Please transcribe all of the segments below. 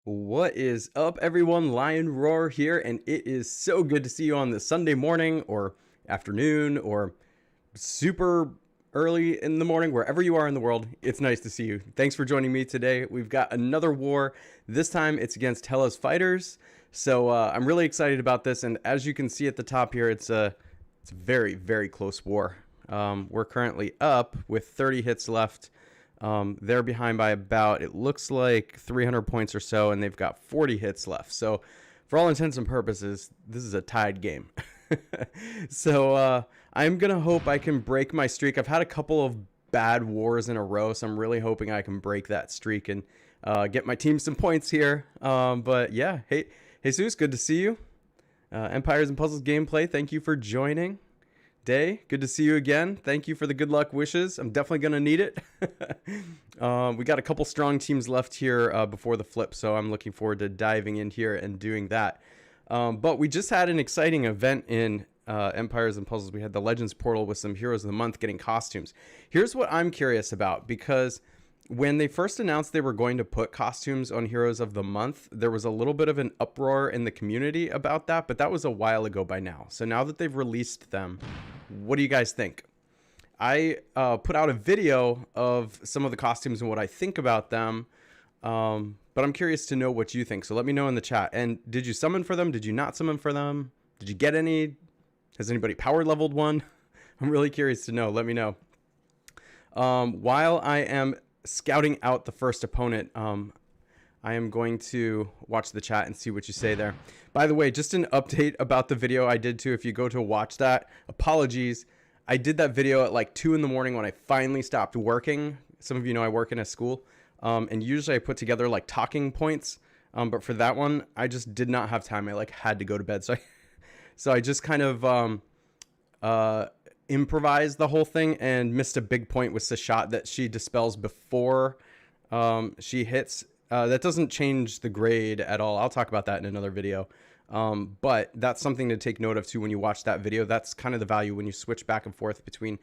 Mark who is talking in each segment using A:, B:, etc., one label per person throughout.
A: What is up, everyone? Lion Roar here, and it is so good to see you on this Sunday morning or afternoon or super early in the morning, wherever you are in the world. It's nice to see you. Thanks for joining me today. We've got another war. This time it's against Hela's fighters. So I'm really excited about this, and as you can see at the top here, it's a very, very close war. We're currently up with 30 hits left. They're behind by about, it looks like 300 points or so, and they've got 40 hits left. So for all intents and purposes, this is a tied game. So I'm going to hope I can break my streak. I've had a couple of bad wars in a row, so I'm really hoping I can break that streak and get my team some points here. But yeah, hey, Jesus, good to see you. Empires and Puzzles gameplay, thank you for joining. Day, good to see you again. Thank you for the good luck wishes. I'm definitely gonna need it. We got a couple strong teams left here before the flip, so I'm looking forward to diving in here and doing that. But we just had an exciting event in Empires and Puzzles. We had the Legends portal with some Heroes of the Month getting costumes. Here's what I'm curious about, because when they first announced they were going to put costumes on Heroes of the Month, there was a little bit of an uproar in the community about that, but that was a while ago by now. So now that they've released them, what do you guys think? I put out a video of some of the costumes and what I think about them, but I'm curious to know what you think. So let me know in the chat. And did you summon for them? Did you not summon for them? Did you get any? Has anybody power leveled one? I'm really curious to know. Let me know. While I am scouting out the first opponent, I am going to watch the chat and see what you say there. By the way, just an update about the video I did too. If you go to watch that, apologies. I did that video at like 2 in the morning when I finally stopped working. Some of you know I work in a school, and usually I put together like talking points. But for that one, I just did not have time. I like had to go to bed. So I just kind of improvised the whole thing and missed a big point with Sashat that she dispels before she hits. That doesn't change the grade at all. I'll talk about that in another video. But that's something to take note of too when you watch that video. That's kind of the value when you switch back and forth between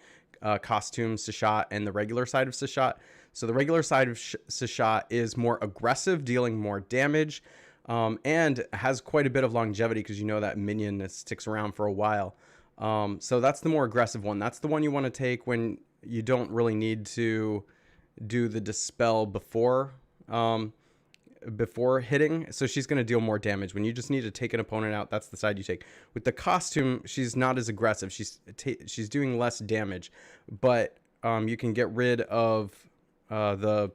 A: costume Sashat and the regular side of Sashat. So the regular side of Sashat is more aggressive, dealing more damage, and has quite a bit of longevity because you know that minion that sticks around for a while. So that's the more aggressive one. That's the one you want to take when you don't really need to do the dispel before hitting. So she's going to deal more damage. When you just need to take an opponent out, that's the side you take. With the costume, she's not as aggressive. She's doing less damage, but you can get rid of the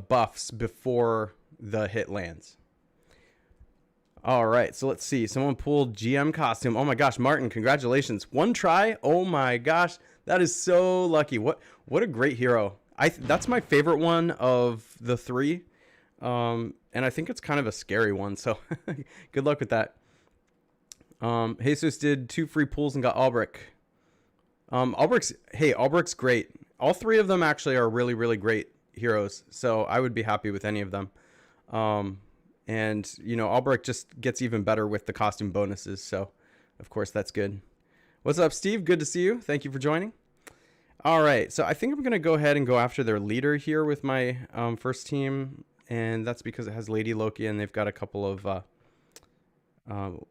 A: buffs before the hit lands. All right, so let's see. Someone pulled GM costume. Oh my gosh, Martin, congratulations. One try? Oh my gosh, that is so lucky. What a great hero. That's my favorite one of the three. And I think it's kind of a scary one, so good luck with that. Jesus did 2 free pulls and got Albrecht. Albrecht's great. All 3 of them actually are really, really great heroes, so I would be happy with any of them. And, you know, Albrecht just gets even better with the costume bonuses. So, of course, that's good. What's up, Steve? Good to see you. Thank you for joining. All right. So I think I'm going to go ahead and go after their leader here with my first team. And that's because it has Lady Loki and they've got a couple of, well,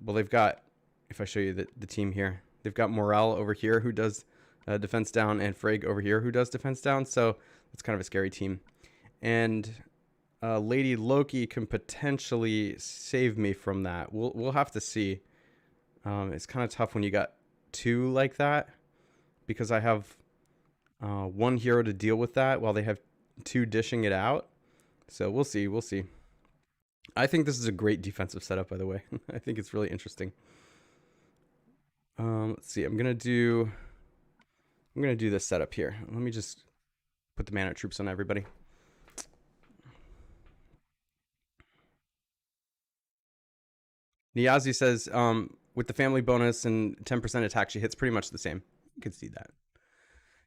A: they've got, if I show you the team here, they've got Morel over here who does defense down and Frigg over here who does defense down. So it's kind of a scary team. And Lady Loki can potentially save me from that. We'll have to see. It's kind of tough when you got 2 like that because I have 1 hero to deal with that while they have 2 dishing it out. So we'll see. We'll see. I think this is a great defensive setup, by the way. I think it's really interesting. Let's see. I'm gonna do this setup here. Let me just put the mana troops on everybody. Niazi says, with the family bonus and 10% attack, she hits pretty much the same. You can see that.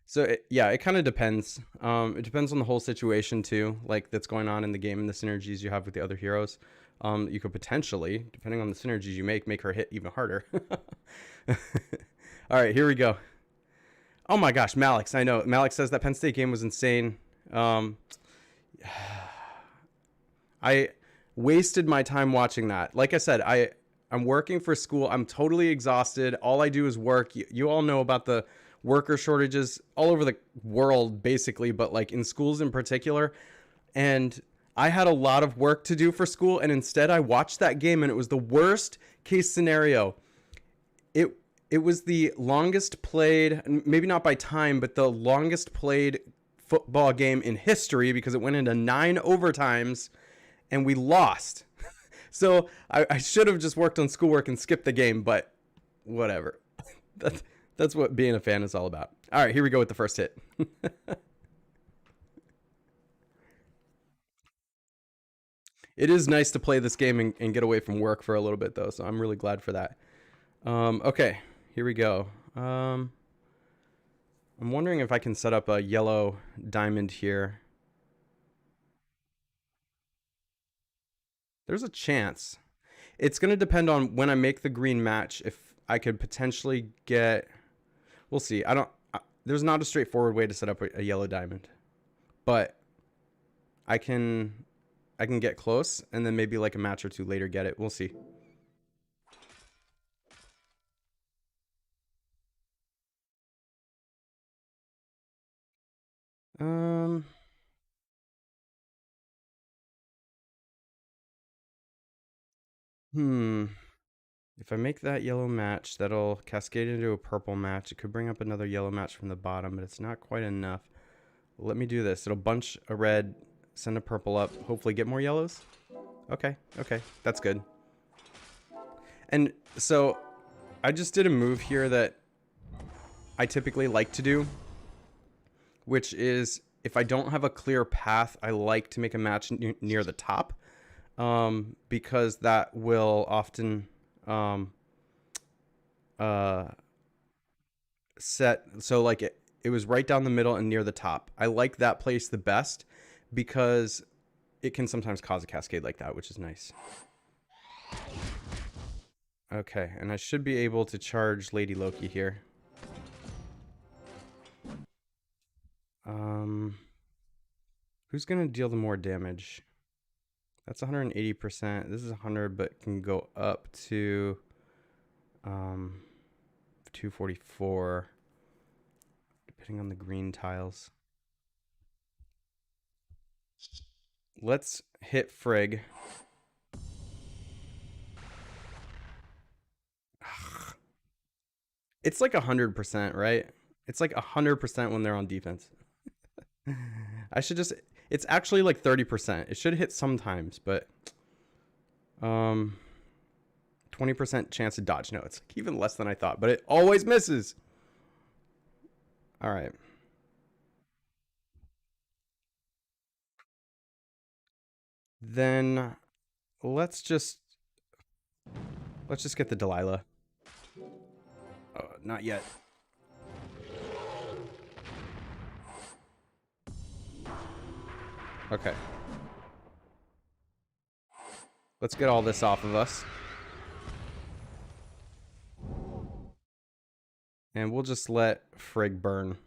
A: So, yeah, it kind of depends. It depends on the whole situation, too, like that's going on in the game and the synergies you have with the other heroes. You could potentially, depending on the synergies you make her hit even harder. All right, here we go. Oh, my gosh, Malix. I know. Malix says that Penn State game was insane. I I wasted my time watching that. Like I said, I'm working for school. I'm totally exhausted. All I do is work. You all know about the worker shortages all over the world, basically, but like in schools in particular. And I had a lot of work to do for school, and instead I watched that game, and it was the worst case scenario. It was the longest played, maybe not by time, but the longest played football game in history because it went into 9 overtimes, and we lost. So I should have just worked on schoolwork and skipped the game, but whatever. That's what being a fan is all about. All right, here we go with the first hit. It is nice to play this game and get away from work for a little bit, though, so I'm really glad for that. Okay, here we go. I'm wondering if I can set up a yellow diamond here. There's a chance. It's going to depend on when I make the green match if I could potentially get... We'll see. There's not a straightforward way to set up a yellow diamond. But I can get close and then maybe like a match or two later get it. We'll see. If I make that yellow match, that'll cascade into a purple match. It could bring up another yellow match from the bottom, but it's not quite enough. Let me do this. It'll bunch a red, send a purple up, hopefully get more yellows. Okay, that's good. And so I just did a move here that I typically like to do, which is if I don't have a clear path, I like to make a match near the top, because that will often set, so like it was right down the middle and near the top. I like that place the best because it can sometimes cause a cascade like that, which is nice. Okay, and I should be able to charge Lady Loki here. Who's gonna deal the more damage? That's 180%. This is 100, but can go up to 244, depending on the green tiles. Let's hit Frigg. It's like 100%, right? It's like 100% when they're on defense. I should just... It's actually like 30%. It should hit sometimes, but... 20% chance to dodge. No, it's like even less than I thought, but it always misses. All right. Then let's just get the Delilah. Oh, not yet. Okay. Let's get all this off of us. And we'll just let Frigg burn.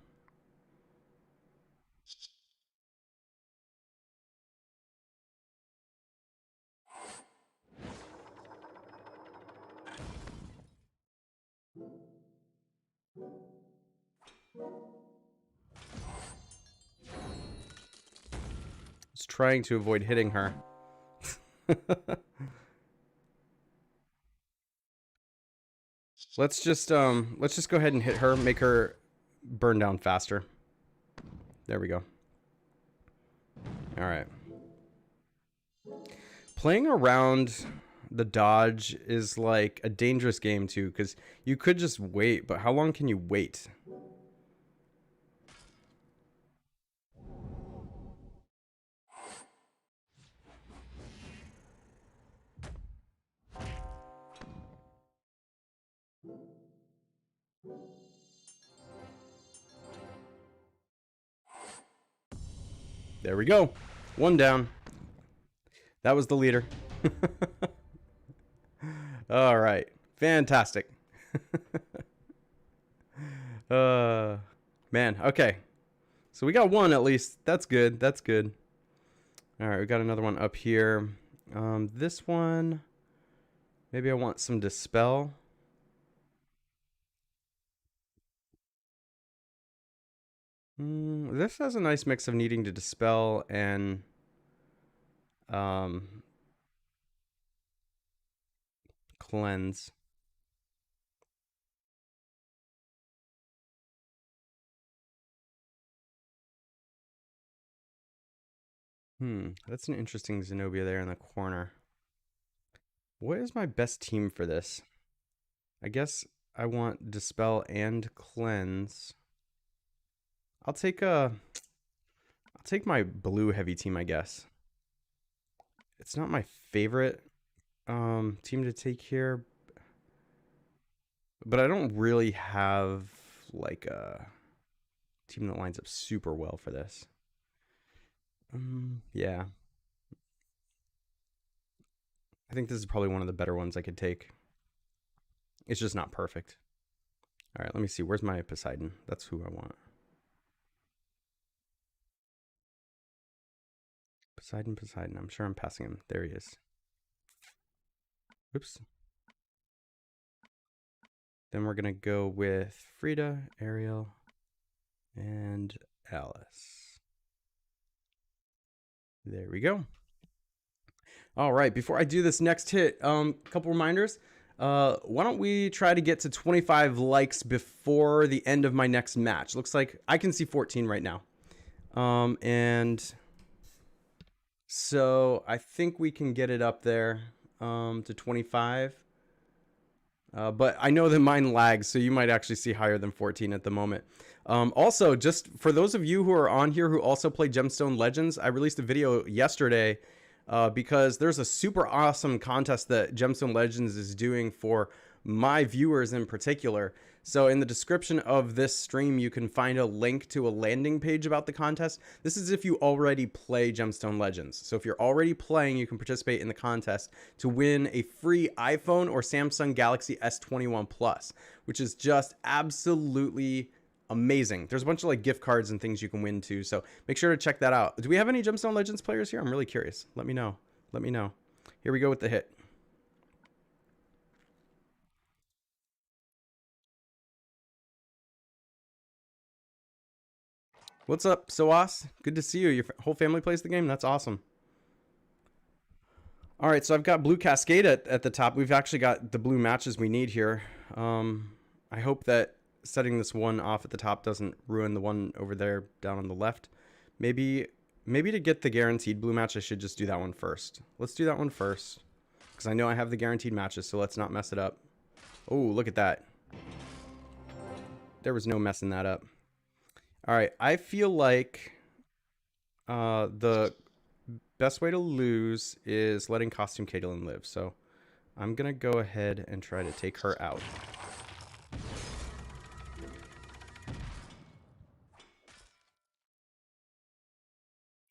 A: Just trying to avoid hitting her. Let's just go ahead and hit her, make her burn down faster. There we go. All right. Playing around the dodge is like a dangerous game too, because you could just wait, but how long can you wait? There we go. One down. That was the leader. All right. Fantastic. Man, okay. So we got one at least. That's good. That's good. All right, we got another one up here. This one, maybe I want some Dispel. This has a nice mix of needing to Dispel and Cleanse. That's an interesting Zenobia there in the corner. What is my best team for this? I guess I want Dispel and Cleanse. I'll take my blue heavy team, I guess. It's not my favorite team to take here, but I don't really have like a team that lines up super well for this. Yeah. I think this is probably one of the better ones I could take. It's just not perfect. All right, let me see. Where's my Poseidon? That's who I want. Poseidon. I'm sure I'm passing him. There he is. Oops. Then we're going to go with Frida, Ariel, and Alice. There we go. All right, before I do this next hit, a couple reminders. Why don't we try to get to 25 likes before the end of my next match? Looks like I can see 14 right now. And so I think we can get it up there to 25. But I know that mine lags, so you might actually see higher than 14 at the moment. Also, just for those of you who are on here who also play Gemstone Legends, I released a video yesterday because there's a super awesome contest that Gemstone Legends is doing for my viewers in particular. So in the description of this stream, you can find a link to a landing page about the contest. This is if you already play Gemstone Legends. So if you're already playing, you can participate in the contest to win a free iPhone or Samsung Galaxy S21 Plus, which is just absolutely amazing. There's a bunch of like gift cards and things you can win too. So make sure to check that out. Do we have any Gemstone Legends players here? I'm really curious. Let me know. Let me know. Here we go with the hit. What's up, Soas? Good to see you. Your whole family plays the game? That's awesome. All right, so I've got Blue Cascade at the top. We've actually got the blue matches we need here. I hope that setting this one off at the top doesn't ruin the one over there down on the left. Maybe to get the guaranteed blue match, I should just do that one first. Let's do that one first, because I know I have the guaranteed matches, so let's not mess it up. Oh, look at that. There was no messing that up. All right, I feel like the best way to lose is letting Costume Caitlyn live. So I'm going to go ahead and try to take her out.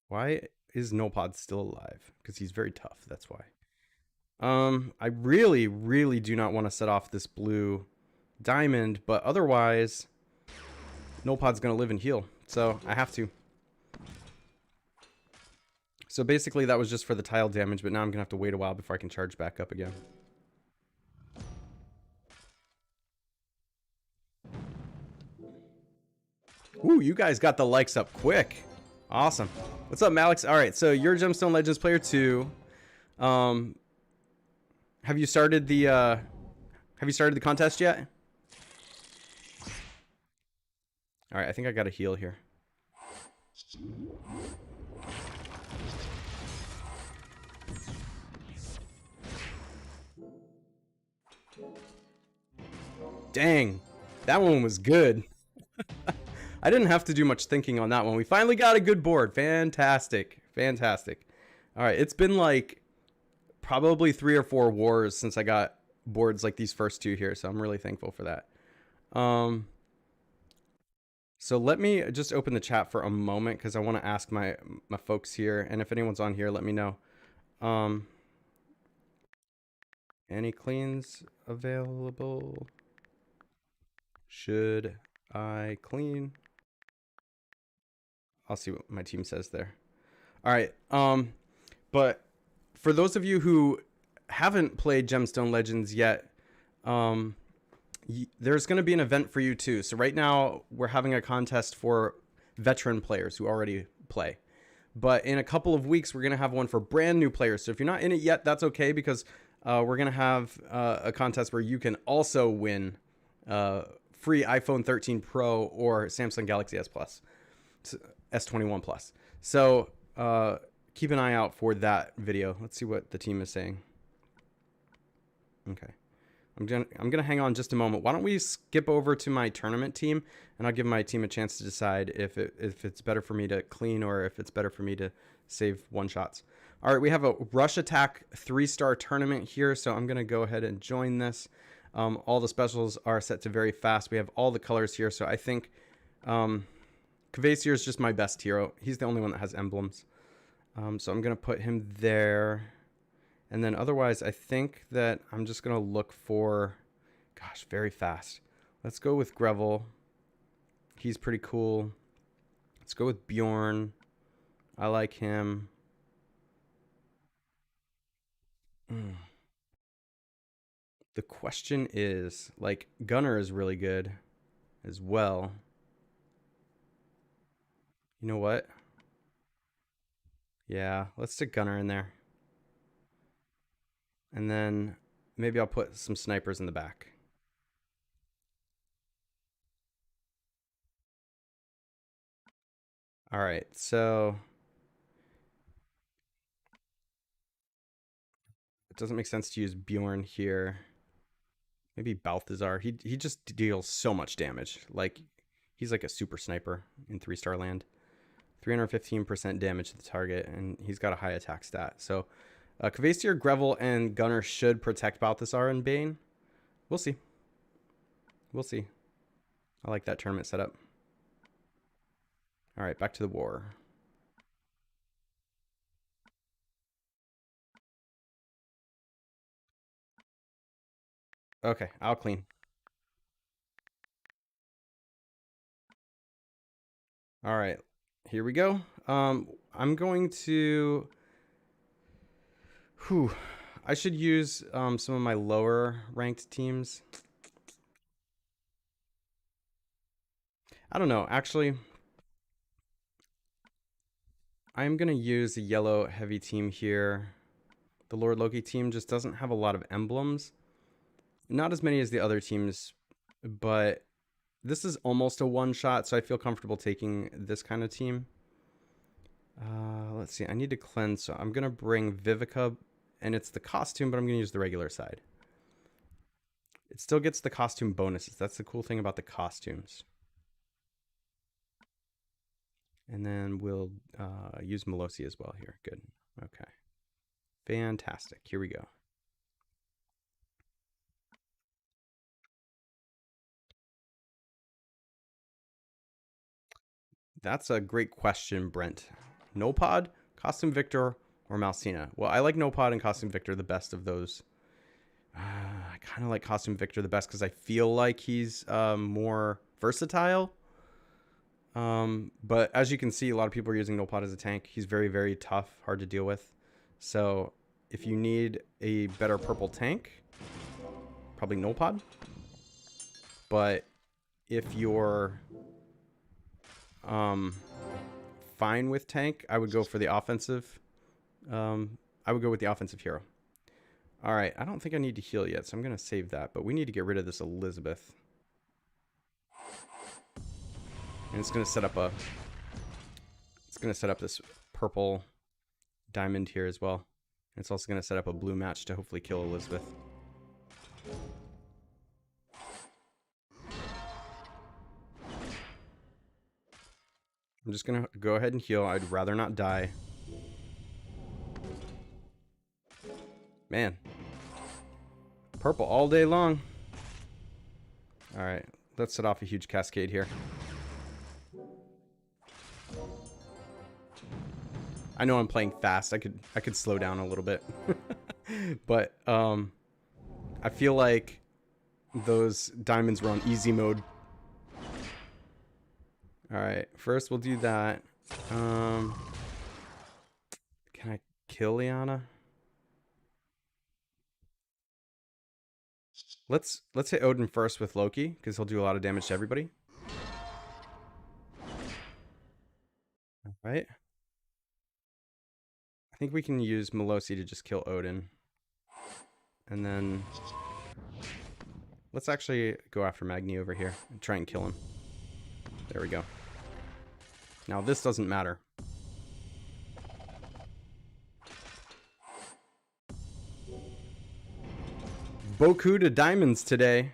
A: Why is Nopod still alive? Because he's very tough, that's why. I really, really do not want to set off this blue diamond, but otherwise Nopod's going to live and heal, so I have to. So basically that was just for the tile damage, but now I'm going to have to wait a while before I can charge back up again. Ooh, you guys got the likes up quick. Awesome. What's up, Malix? All right, so you're Gemstone Legends player 2. Have you started the contest yet? All right, I think I got a heal here. Dang, that one was good. I didn't have to do much thinking on that one. We finally got a good board. Fantastic. Fantastic. All right, it's been like probably 3 or 4 wars since I got boards like these first 2 here, so I'm really thankful for that. So let me just open the chat for a moment because I want to ask my folks here, and if anyone's on here, let me know. Any cleans available? Should I clean? I'll see what my team says there. All right. But for those of you who haven't played Gemstone Legends yet, there's going to be an event for you too. So right now we're having a contest for veteran players who already play. But in a couple of weeks, we're going to have one for brand new players. So if you're not in it yet, that's okay, because we're going to have a contest where you can also win free iPhone 13 Pro or Samsung Galaxy S Plus, S21 Plus. So keep an eye out for that video. Let's see what the team is saying. Okay. I'm gonna hang on just a moment. Why don't we skip over to my tournament team, and I'll give my team a chance to decide if it's better for me to clean or if it's better for me to save one shots. All right, we have a rush attack 3-star tournament here, so I'm gonna go ahead and join this. All the specials are set to very fast. We have all the colors here, so I think Kvasir is just my best hero. He's the only one that has emblems, so I'm gonna put him there. And then otherwise, I think that I'm just going to look for, gosh, very fast. Let's go with Grevel. He's pretty cool. Let's go with Bjorn. I like him. The question is, like, Gunner is really good as well. You know what? Yeah, let's stick Gunner in there. And then maybe I'll put some snipers in the back. All right, so it doesn't make sense to use Bjorn here. Maybe Balthazar. He just deals so much damage. Like, he's like a super sniper in 3-star land. 315% damage to the target, and he's got a high attack stat. So Kvasir, Grevel, and Gunner should protect Balthazar and Bane. We'll see. We'll see. I like that tournament setup. All right, back to the war. Okay, I'll clean. All right, here we go. I'm going to... I should use some of my lower ranked teams. I don't know, actually. I'm going to use a yellow heavy team here. The Lord Loki team just doesn't have a lot of emblems. Not as many as the other teams, but this is almost a one-shot, so I feel comfortable taking this kind of team. Let's see. I need to cleanse, so I'm going to bring Vivica, and it's the costume, but I'm going to use the regular side. It still gets the costume bonuses. That's the cool thing about the costumes. And then we'll use Melosi as well here. Good. Okay. Fantastic. Here we go. That's a great question, Brent. Nopod, Costume Victor, or Malsina? Well, I like Nopod and Costume Victor the best of those. I kind of like Costume Victor the best because I feel like he's more versatile. But as you can see, a lot of people are using Nopod as a tank. He's very, very tough, hard to deal with. So if you need a better purple tank, probably Nopod. But if you're fine with tank, I would go for the offensive. I would go with the offensive hero. All right, I don't think I need to heal yet, so I'm going to save that. But we need to get rid of this Elizabeth. And it's going to set up a... It's going to set up this purple diamond here as well. And it's also going to set up a blue match to hopefully kill Elizabeth. I'm just going to go ahead and heal. I'd rather not die. Man. Purple all day long. Alright, let's set off a huge cascade here. I know I'm playing fast. I could slow down a little bit. But I feel like those diamonds were on easy mode. Alright, first we'll do that. Kill Liana. Let's hit Odin first with Loki, because he'll do a lot of damage to everybody. All right. I think we can use Melosi to just kill Odin. And then let's actually go after Magni over here and try and kill him. There we go. Now this doesn't matter. Boku to diamonds today.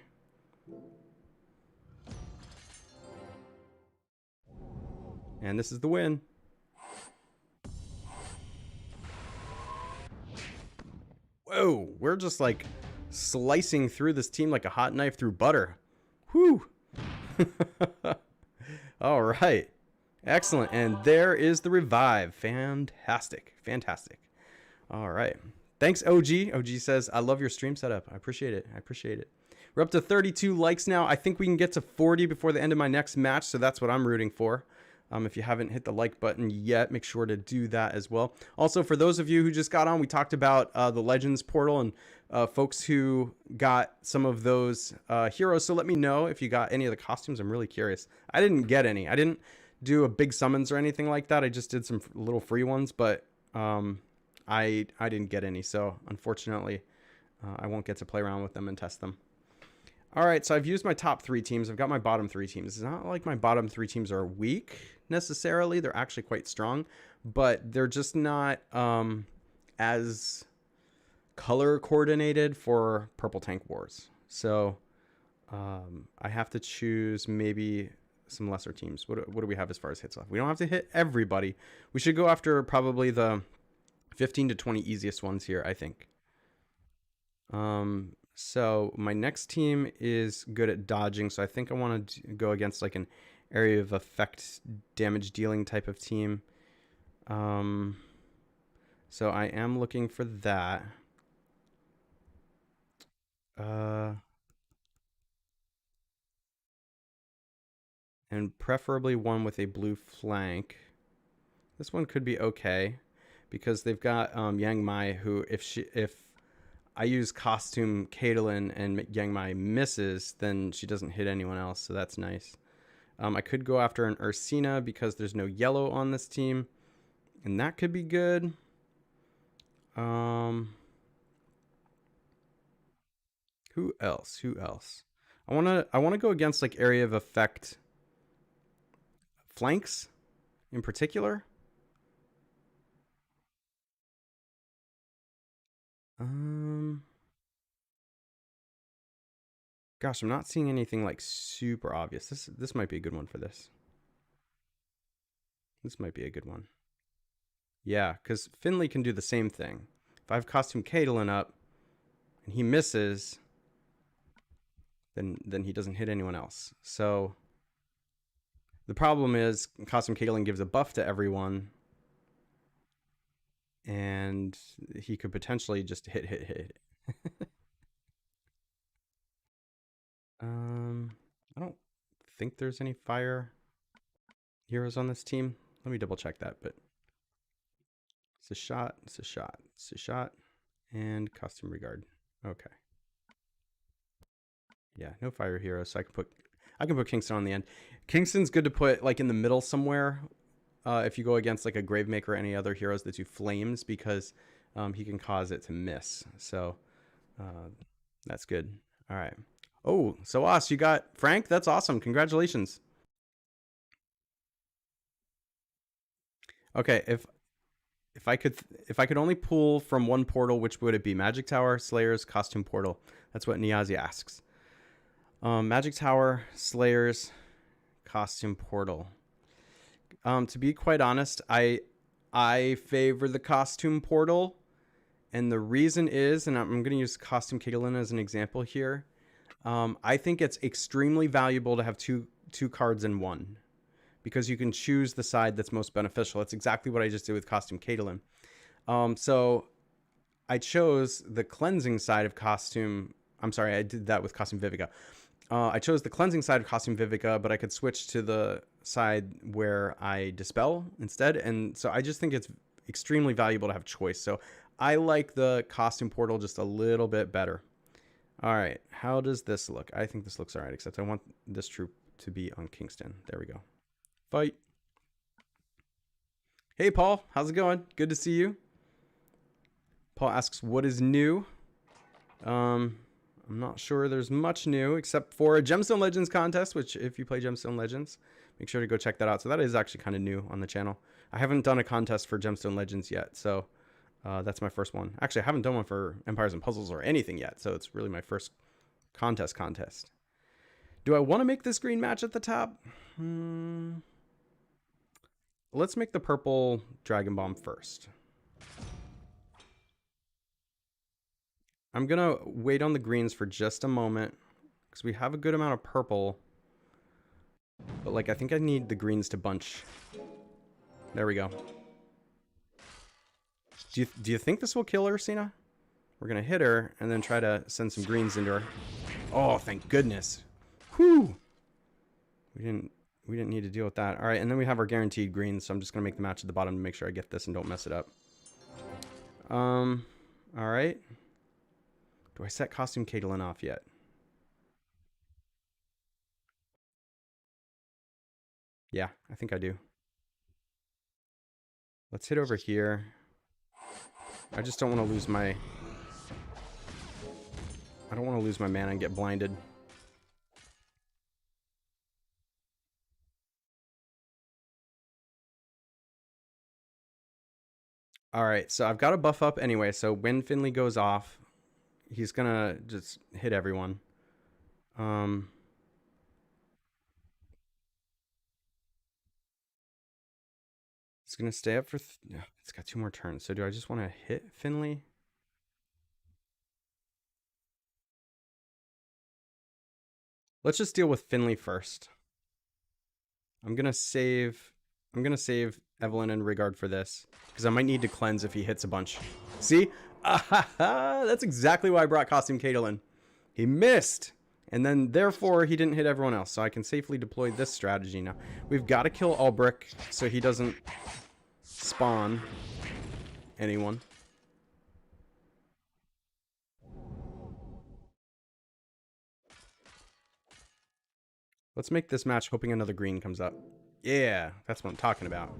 A: And this is the win. Whoa, we're just like slicing through this team like a hot knife through butter. Whew. All right. Excellent. And there is the revive. Fantastic. Fantastic. All right. Thanks, OG. OG says, I love your stream setup. I appreciate it. I appreciate it. We're up to 32 likes now. I think we can get to 40 before the end of my next match, so that's what I'm rooting for. If you haven't hit the like button yet, make sure to do that as well. Also, for those of you who just got on, we talked about the Legends portal and folks who got some of those heroes. So let me know if you got any of the costumes. I'm really curious. I didn't get any. I didn't do a big summons or anything like that. I just did some little free ones, but I didn't get any. So unfortunately, I won't get to play around with them and test them. All right, so I've used my top 3 teams. I've got my bottom 3 teams. It's not like my bottom 3 teams are weak necessarily. They're actually quite strong, but they're just not as color coordinated for Purple Tank Wars. So I have to choose maybe some lesser teams. What do we have as far as hits left? We don't have to hit everybody. We should go after probably the 15 to 20 easiest ones here, I think. So my next team is good at dodging, so I think I want to go against like an area of effect damage dealing type of team. So I am looking for that. And preferably one with a blue flank. This one could be okay because they've got Yang Mai, who if I use costume Caitlyn and Yang Mai misses, then she doesn't hit anyone else, so that's nice. I could go after an Ursina because there's no yellow on this team, and that could be good. Who else? Who else? I wanna go against like area of effect flanks in particular. Gosh, I'm not seeing anything like super obvious. This might be a good one for this. This might be a good one. Yeah, because Finley can do the same thing. If I have costume Caitlyn up and he misses, then he doesn't hit anyone else. So the problem is costume Caitlyn gives a buff to everyone, and he could potentially just hit. I don't think there's any fire heroes on this team. Let me double check that, but it's a shot, it's a shot, it's a shot, and costume regard. Okay. Yeah, no fire heroes, so I can put Kingston on the end. Kingston's good to put like in the middle somewhere. If you go against like a Gravemaker or any other heroes that do flames, because he can cause it to miss. So that's good. All right. Oh, so Os, you got Frank? That's awesome. Congratulations. Okay, if I could only pull from one portal, which would it be? Magic Tower, Slayers, Costume Portal. That's what Niazi asks. Magic Tower, Slayers, Costume Portal. To be quite honest, I favor the Costume Portal, and the reason is, and I'm going to use Costume Caitlyn as an example here. I think it's extremely valuable to have two cards in one, because you can choose the side that's most beneficial. That's exactly what I just did with Costume Caitlyn. So I chose the cleansing side of Costume. I'm sorry, I did that with Costume Vivica. I chose the cleansing side of Costume Vivica, but I could switch to the side where I dispel instead. And so I just think it's extremely valuable to have choice. So I like the costume portal just a little bit better. All right, how does this look? I think this looks all right, except I want this troop to be on Kingston. There we go. Fight. Hey, Paul. How's it going? Good to see you. Paul asks, what is new? I'm not sure there's much new except for a Gemstone Legends contest, which if you play Gemstone Legends, make sure to go check that out. So that is actually kind of new on the channel. I haven't done a contest for Gemstone Legends yet, so that's my first one. Actually, I haven't done one for Empires and Puzzles or anything yet, so it's really my first contest. Do I want to make this green match at the top? Let's make the purple Dragon Bomb first. I'm going to wait on the greens for just a moment because we have a good amount of purple. But, like, I think I need the greens to bunch. There we go. Do you think this will kill her, Cena? We're going to hit her and then try to send some greens into her. Oh, thank goodness. Whew. We didn't need to deal with that. All right, and then we have our guaranteed greens, so I'm just going to make the match at the bottom to make sure I get this and don't mess it up. All right. Do I set Costume Caitlin off yet? Yeah, I think I do. Let's hit over here. I just don't want to lose my... I don't want to lose my mana and get blinded. All right, so I've got a buff up anyway, so when Finley goes off, he's going to just hit everyone. It's going to stay up for... it's got 2 more turns, so do I just want to hit Finley? Let's just deal with Finley first. I'm going to save Evelyn and Rigard for this, because I might need to cleanse if he hits a bunch. See? That's exactly why I brought Costume Caitlin. He missed, and then therefore he didn't hit everyone else, so I can safely deploy this strategy now. We've got to kill Ulbrich so he doesn't spawn anyone. Let's make this match hoping another green comes up. Yeah, that's what I'm talking about.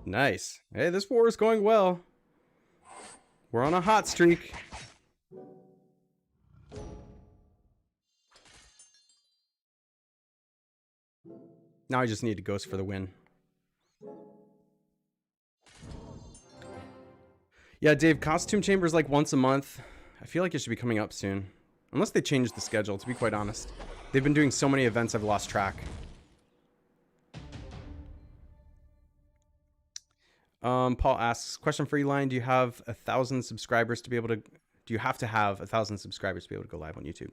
A: Nice. Hey, this war is going well. We're on a hot streak. Now I just need to ghost for the win. Yeah, Dave, Costume Chamber's like once a month. I feel like it should be coming up soon. Unless they change the schedule, to be quite honest. They've been doing so many events I've lost track. Paul asks, question for you, Lion. Do you have 1,000 subscribers to be able to... Do you have to have 1,000 subscribers to be able to go live on YouTube?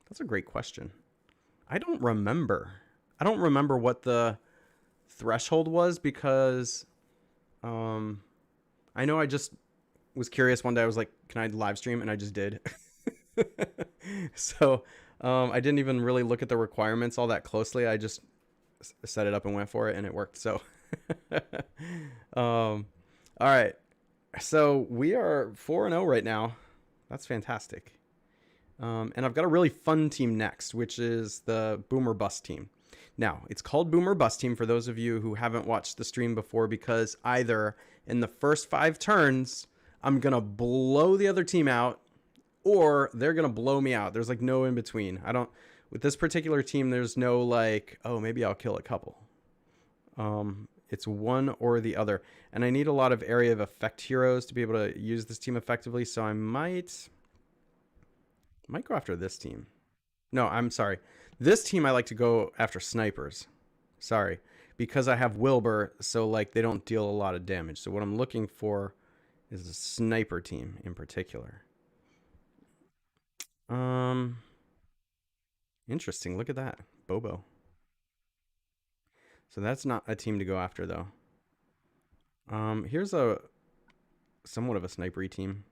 A: That's a great question. I don't remember. I don't remember what the threshold was because... I know I just was curious one day. I was like, can I live stream? And I just did. So I didn't even really look at the requirements all that closely. I just set it up and went for it, and it worked. So all right, so we are 4-0 right now. That's fantastic. And I've got a really fun team next, which is the Boomer Bust team. Now, it's called Boomer Bust Team for those of you who haven't watched the stream before, because either in the first 5 turns, I'm going to blow the other team out, or they're going to blow me out. There's like no in between. With this particular team, there's no like, oh, maybe I'll kill a couple. It's one or the other. And I need a lot of area of effect heroes to be able to use this team effectively, so I might go after this team. No, I'm sorry. This team I like to go after snipers. Sorry. Because I have Wilbur, so like they don't deal a lot of damage. So what I'm looking for is a sniper team in particular. Interesting. Look at that. Bobo. So that's not a team to go after though. Here's a somewhat of a snipery team.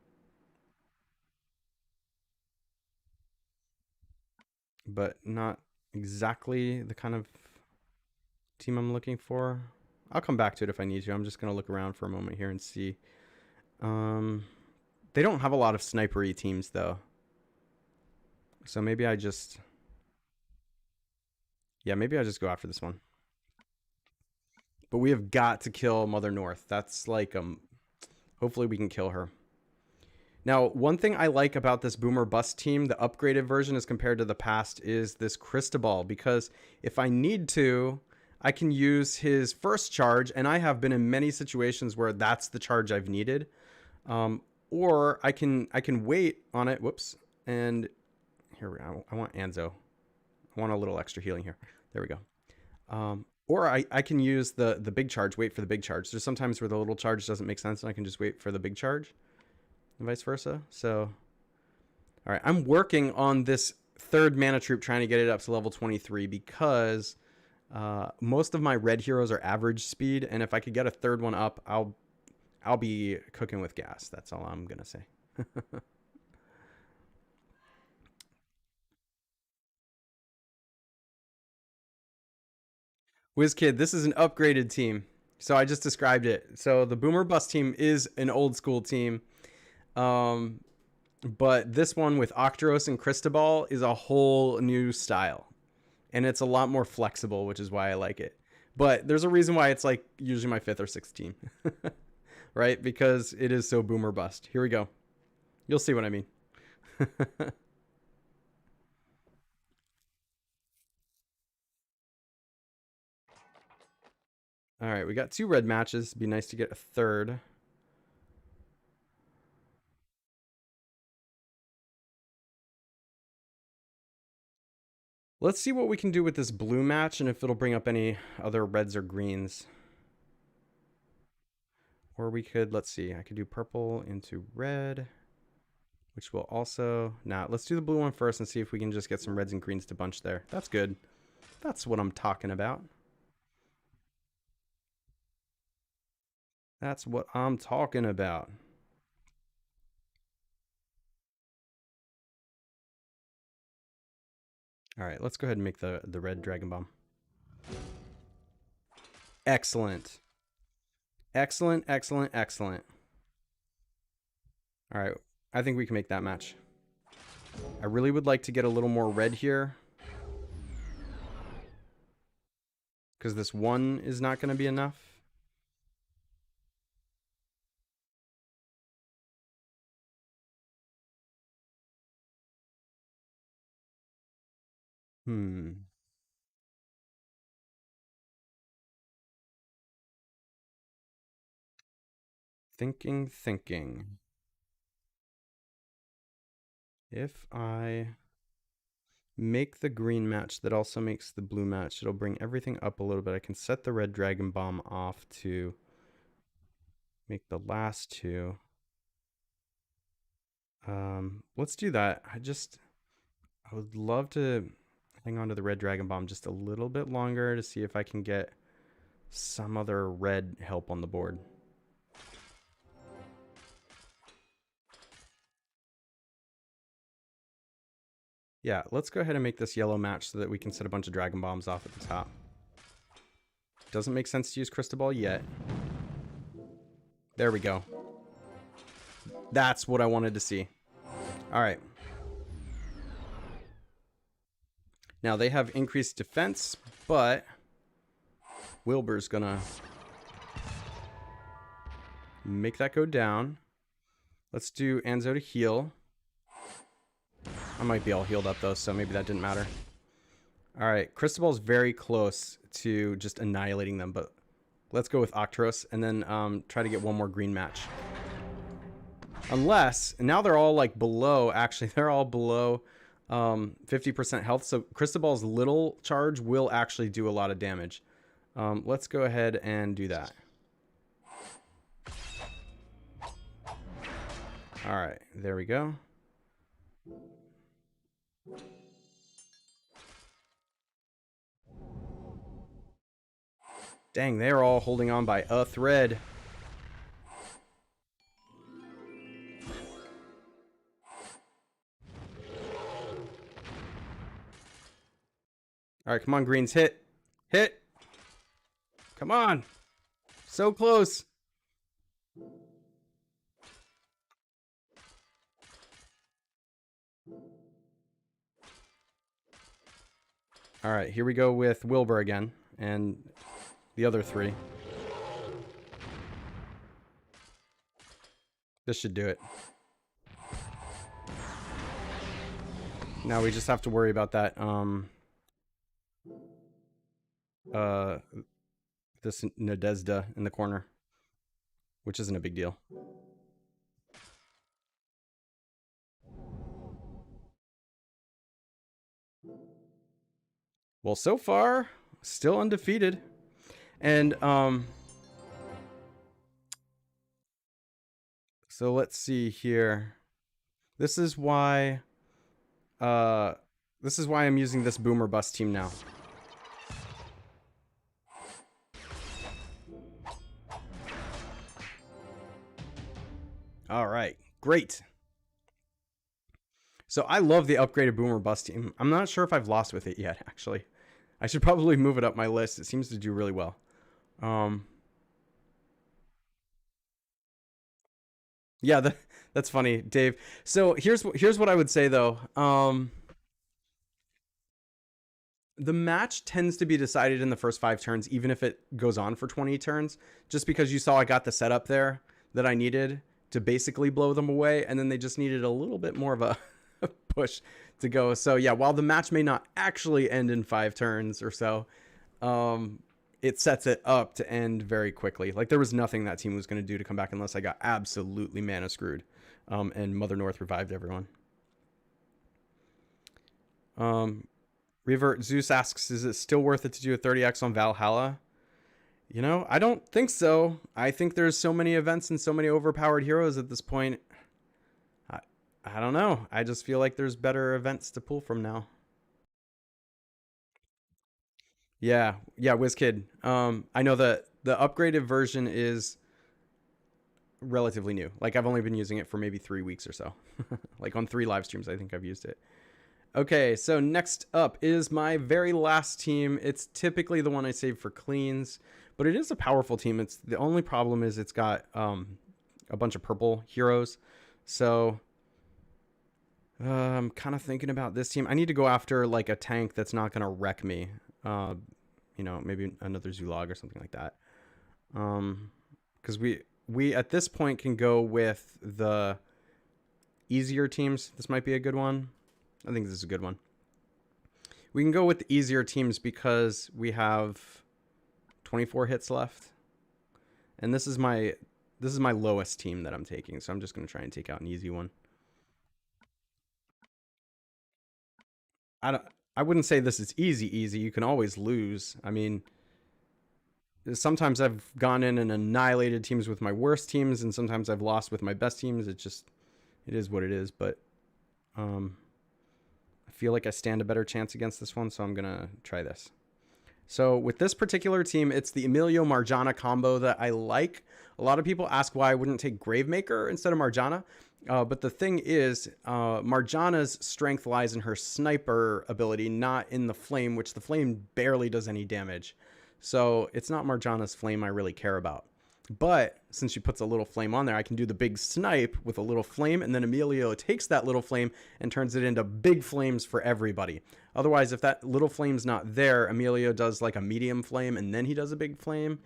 A: but not exactly the kind of team I'm looking for. I'll come back to it if I need to. I'm just going to look around for a moment here and see. They don't have a lot of snipery teams, though. So maybe I just... Yeah, maybe I just go after this one. But we have got to kill Mother North. That's like, hopefully we can kill her. Now, one thing I like about this Boomer Bust team, the upgraded version as compared to the past, is this Cristobal. Because if I need to, I can use his first charge, and I have been in many situations where that's the charge I've needed. Or I can wait on it. Whoops. And here we go. I want Anzo. I want a little extra healing here. There we go. Or I can use the big charge, wait for the big charge. There's sometimes where the little charge doesn't make sense, and I can just wait for the big charge, and vice versa. So, all right, I'm working on this third mana troop, trying to get it up to level 23 because most of my red heroes are average speed, and if I could get a third one up, I'll be cooking with gas. That's all I'm gonna say. WizKid, this is an upgraded team. So I just described it. So the Boomer Bust team is an old school team. But this one with Octoross and Cristobal is a whole new style. And it's a lot more flexible, which is why I like it. But there's a reason why it's like usually my 5th or 6th team. Right? Because it is so Boomer Bust. Here we go. You'll see what I mean. All right, we got 2 red matches. It'd be nice to get a third. Let's see what we can do with this blue match and if it'll bring up any other reds or greens. Or we could, let's see, I could do purple into red, which will also... Nah, let's do the blue one first and see if we can just get some reds and greens to bunch there. That's good. That's what I'm talking about. That's what I'm talking about. All right, let's go ahead and make the red Dragon Bomb. Excellent. Excellent, excellent, excellent. All right, I think we can make that match. I really would like to get a little more red here, because this one is not going to be enough. Thinking. If I make the green match that also makes the blue match, it'll bring everything up a little bit. I can set the red Dragon Bomb off to make the last 2. Let's do that. I would love to hang on to the red Dragon Bomb just a little bit longer to see if I can get some other red help on the board. Yeah, let's go ahead and make this yellow match so that we can set a bunch of Dragon Bombs off at the top. Doesn't make sense to use Cristobal yet. There we go. That's what I wanted to see. All right. Now they have increased defense, but Wilbur's gonna make that go down. Let's do Anzo to heal. I might be all healed up though, so maybe that didn't matter. All right, Cristobal's very close to just annihilating them, but let's go with Octoross and then try to get one more green match. Unless, and now they're all like below, actually, they're all below 50% health, so Cristobal's little charge will actually do a lot of damage. Let's go ahead and do that. All right, there we go. Dang, they are all holding on by a thread. All right, come on, greens. Hit. Hit. Come on. So close. All right, here we go with Wilbur again and the other three. This should do it. Now we just have to worry about that this Nadezhda in the corner, which isn't a big deal. Well, so far, still undefeated. And so let's see here. This is why I'm using this boomer bust team now. All right, great. So I love the upgraded boomer bust team. I'm not sure if I've lost with it yet, actually. I should probably move it up my list. It seems to do really well. Yeah, that's funny, Dave. So here's what I would say though. The match tends to be decided in the first 5 turns, even if it goes on for 20 turns, just because you saw I got the setup there that I needed to basically blow them away, and then they just needed a little bit more of a push to go. So yeah, while the match may not actually end in 5 turns or so, it sets it up to end very quickly. Like there was nothing that team was going to do to come back unless I got absolutely mana screwed, and Mother North revived everyone. Revert Zeus asks, is it still worth it to do a 30x on Valhalla? You know, I don't think so. I think there's so many events and so many overpowered heroes at this point. I don't know. I just feel like there's better events to pull from now. Yeah, WizKid. I know that the upgraded version is relatively new. Like I've only been using it for maybe 3 weeks or so. Like on 3 live streams, I think I've used it. Okay, so next up is my very last team. It's typically the one I save for cleans, but it is a powerful team. It's the only problem is it's got a bunch of purple heroes. So I'm kind of thinking about this team. I need to go after like a tank that's not going to wreck me. You know, maybe another Zulog or something like that. Because we at this point can go with the easier teams. This might be a good one. I think this is a good one. We can go with the easier teams because we have 24 hits left. And this is my lowest team that I'm taking, so I'm just going to try and take out an easy one. I wouldn't say this is easy. You can always lose. I mean, sometimes I've gone in and annihilated teams with my worst teams, and sometimes I've lost with my best teams. It is what it is, but I feel like I stand a better chance against this one, so I'm going to try this. So with this particular team, it's the Emilio Marjana combo that I like. A lot of people ask why I wouldn't take Gravemaker instead of Marjana. But the thing is, Marjana's strength lies in her sniper ability, not in the flame, which the flame barely does any damage. So it's not Marjana's flame I really care about. But since she puts a little flame on there, I can do the big snipe with a little flame, and then Emilio takes that little flame and turns it into big flames for everybody. Otherwise, if that little flame's not there, Emilio does like a medium flame, and then he does a big flame.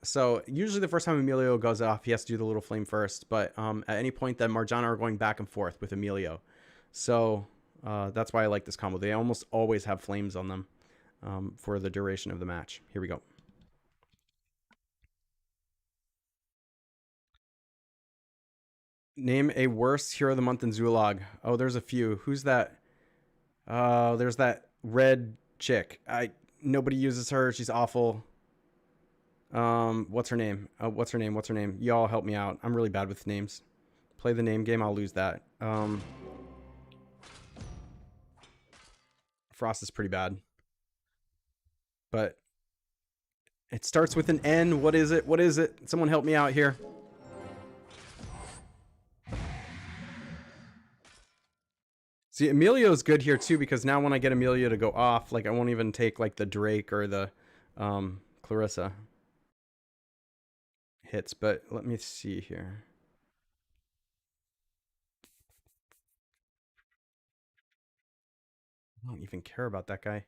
A: So usually the first time Emilio goes off, he has to do the little flame first. But at any point, then Marjana are going back and forth with Emilio. So that's why I like this combo. They almost always have flames on them for the duration of the match. Here we go. Name a worst hero of the month in Zulog. Oh, there's a few. Who's that? There's that red chick. Nobody uses her. She's awful. What's her name? What's her name? Y'all help me out. I'm really bad with names. Play the name game. I'll lose that. Frost is pretty bad. But it starts with an N. What is it? What is it? Someone help me out here. See, Emilio's good here too, because now when I get Emilio to go off, like I won't even take like the Drake or the Clarissa hits. But let me see here. I don't even care about that guy.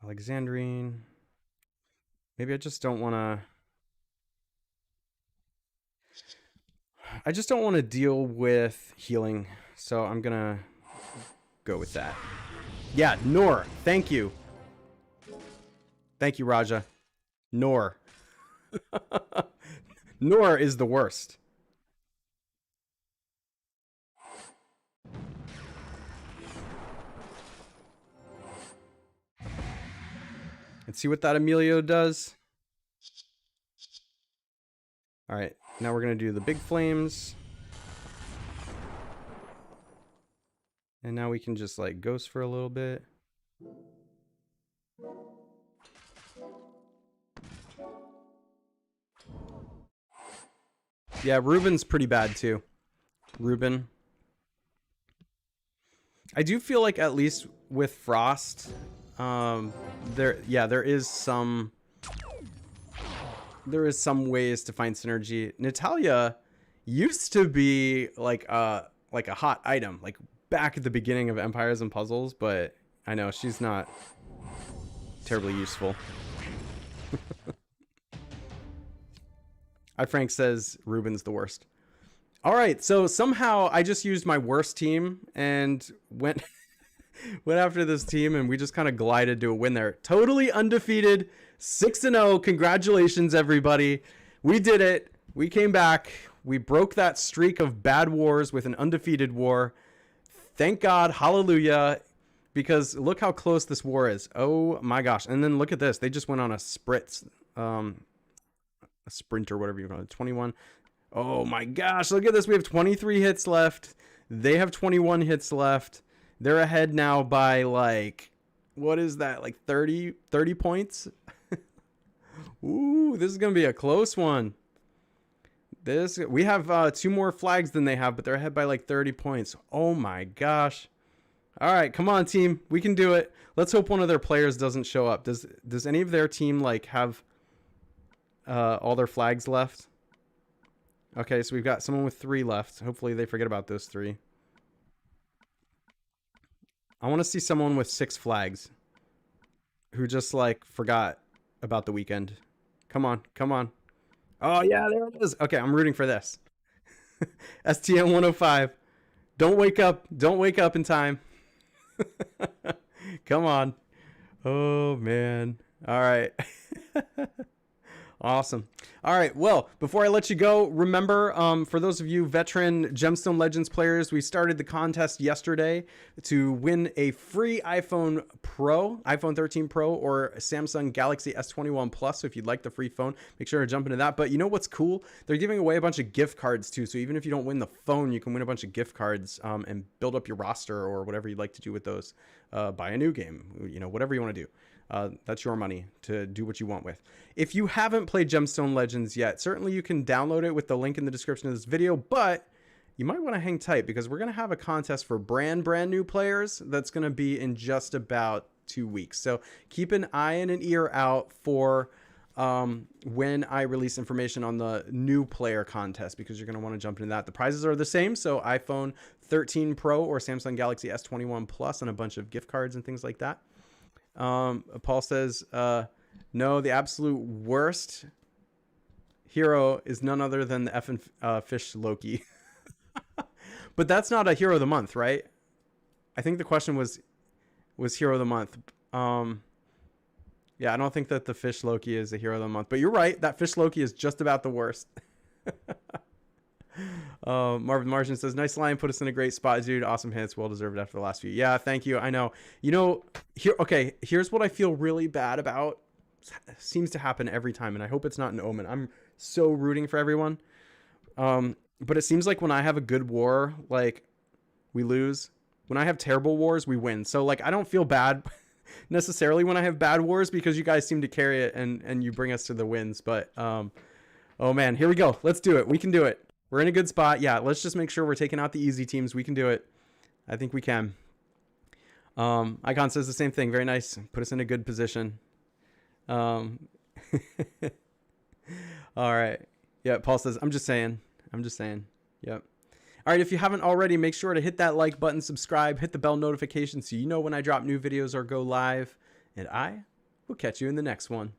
A: Alexandrine. Maybe I just don't want to. I just don't want to deal with healing, so I'm gonna go with that. Yeah, Nor. Thank you. Thank you, Raja. Nor. Nor is the worst. Let's see what that Emilio does. All right, now we're going to do the big flames. And now we can just like ghost for a little bit. Yeah, Ruben's pretty bad too. Ruben. I do feel like at least with Frost, there is some ways to find synergy. Natalia used to be like a hot item, like back at the beginning of Empires and Puzzles, but I know she's not terribly useful. Frank says Ruben's the worst. All right, so somehow I just used my worst team and went after this team, and we just kind of glided to a win there. Totally undefeated, 6-0. Congratulations, everybody. We did it. We came back. We broke that streak of bad wars with an undefeated war. Thank God. Hallelujah. Because look how close this war is. Oh, my gosh. And then look at this. They just went on a spritz. A sprint or whatever you call it. 21. Oh, my gosh. Look at this. We have 23 hits left. They have 21 hits left. They're ahead now by like, what is that? Like 30 points? Ooh, this is going to be a close one. We have 2 more flags than they have, but they're ahead by like 30 points. Oh my gosh. All right, come on, team. We can do it. Let's hope one of their players doesn't show up. Does any of their team like have all their flags left? Okay, so we've got someone with 3 left. Hopefully they forget about those 3. I want to see someone with 6 flags who just like forgot about the weekend. Come on, come on. Oh yeah, there it is. Okay, I'm rooting for this. STM 105. Don't wake up. Don't wake up in time. Come on. Oh man. All right. Awesome. All right. Well, before I let you go, remember, for those of you veteran Gemstone Legends players, we started the contest yesterday to win a free iPhone 13 Pro, or Samsung Galaxy S21 Plus. So if you'd like the free phone, make sure to jump into that. But you know what's cool? They're giving away a bunch of gift cards too. So even if you don't win the phone, you can win a bunch of gift cards and build up your roster or whatever you'd like to do with those. Buy a new game, you know, whatever you want to do. That's your money to do what you want with. If you haven't played Gemstone Legends yet, certainly you can download it with the link in the description of this video, but you might want to hang tight because we're going to have a contest for brand new players that's going to be in just about 2 weeks. So keep an eye and an ear out for when I release information on the new player contest, because you're going to want to jump into that. The prizes are the same, so iPhone 13 Pro or Samsung Galaxy S21 Plus and a bunch of gift cards and things like that. Paul says, no, the absolute worst hero is none other than the effing fish Loki. But that's not a hero of the month, right? I think the question was hero of the month. Yeah, I don't think that the fish Loki is a hero of the month, but you're right. That fish Loki is just about the worst. Marvin Martian says, nice line, put us in a great spot, dude. Awesome hits, well deserved after the last few. Yeah, thank you. I know. You know, here's what I feel really bad about. Seems to happen every time, and I hope it's not an omen. I'm so rooting for everyone. But it seems like when I have a good war, like, we lose. When I have terrible wars, we win. So like, I don't feel bad necessarily when I have bad wars, because you guys seem to carry it and you bring us to the wins. But oh man, here we go. Let's do it. We can do it. We're in a good spot. Yeah, let's just make sure we're taking out the easy teams. We can do it. I think we can. Icon says the same thing. Very nice. Put us in a good position. All right. Yeah, Paul says, I'm just saying. I'm just saying. Yep. All right, if you haven't already, make sure to hit that like button, subscribe, hit the bell notification so you know when I drop new videos or go live. And I will catch you in the next one.